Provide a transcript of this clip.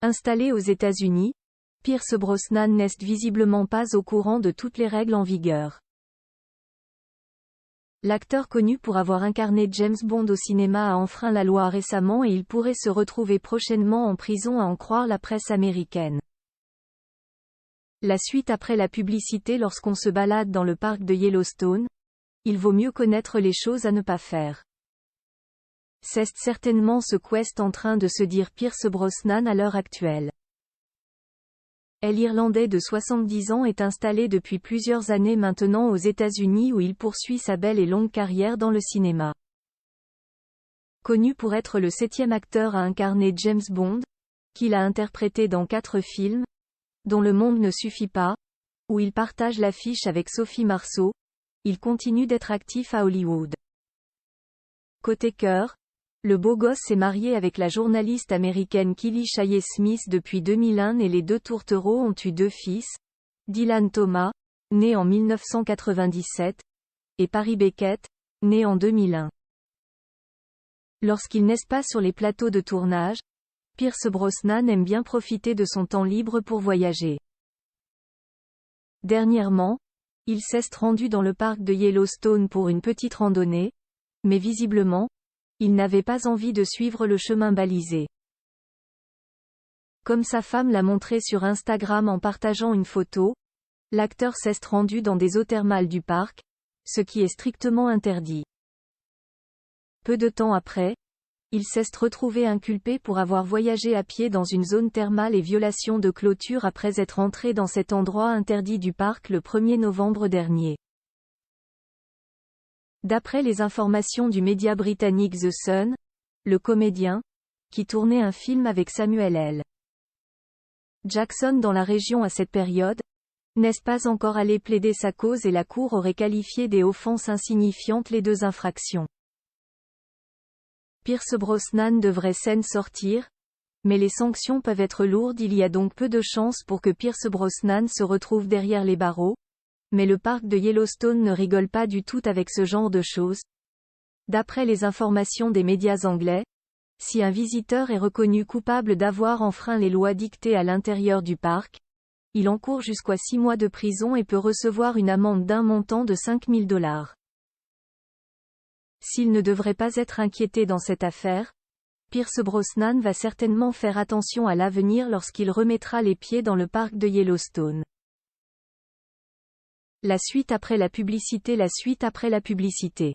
Installé aux États-Unis, Pierce Brosnan n'est visiblement pas au courant de toutes les règles en vigueur. L'acteur connu pour avoir incarné James Bond au cinéma a enfreint la loi récemment et il pourrait se retrouver prochainement en prison à en croire la presse américaine. La suite après la publicité. Lorsqu'on se balade dans le parc de Yellowstone, il vaut mieux connaître les choses à ne pas faire. C'est certainement ce qu'est en train de se dire Pierce Brosnan à l'heure actuelle. L'Irlandais de 70 ans est installé depuis plusieurs années maintenant aux États-Unis où il poursuit sa belle et longue carrière dans le cinéma. Connu pour être le 7e acteur à incarner James Bond, qu'il a interprété dans 4 films, dont Le Monde ne suffit pas, où il partage l'affiche avec Sophie Marceau, il continue d'être actif à Hollywood. Côté cœur, le beau gosse s'est marié avec la journaliste américaine Kelly Shaye Smith depuis 2001 et les deux tourtereaux ont eu 2 fils, Dylan Thomas, né en 1997, et Paris Beckett, né en 2001. Lorsqu'il n'est pas sur les plateaux de tournage, Pierce Brosnan aime bien profiter de son temps libre pour voyager. Dernièrement, il s'est rendu dans le parc de Yellowstone pour une petite randonnée, mais visiblement, il n'avait pas envie de suivre le chemin balisé. Comme sa femme l'a montré sur Instagram en partageant une photo, l'acteur s'est rendu dans des eaux thermales du parc, ce qui est strictement interdit. Peu de temps après, il s'est retrouvé inculpé pour avoir voyagé à pied dans une zone thermale et violation de clôture après être entré dans cet endroit interdit du parc le 1er novembre dernier. D'après les informations du média britannique The Sun, le comédien, qui tournait un film avec Samuel L. Jackson dans la région à cette période, n'est pas encore allé plaider sa cause et la cour aurait qualifié des offenses insignifiantes les 2 infractions. Pierce Brosnan devrait s'en sortir, mais les sanctions peuvent être lourdes. Il y a donc peu de chances pour que Pierce Brosnan se retrouve derrière les barreaux, mais le parc de Yellowstone ne rigole pas du tout avec ce genre de choses. D'après les informations des médias anglais, si un visiteur est reconnu coupable d'avoir enfreint les lois dictées à l'intérieur du parc, il encourt jusqu'à 6 mois de prison et peut recevoir une amende d'un montant de $5 000. S'il ne devrait pas être inquiété dans cette affaire, Pierce Brosnan va certainement faire attention à l'avenir lorsqu'il remettra les pieds dans le parc de Yellowstone. La suite après la publicité. La suite après la publicité.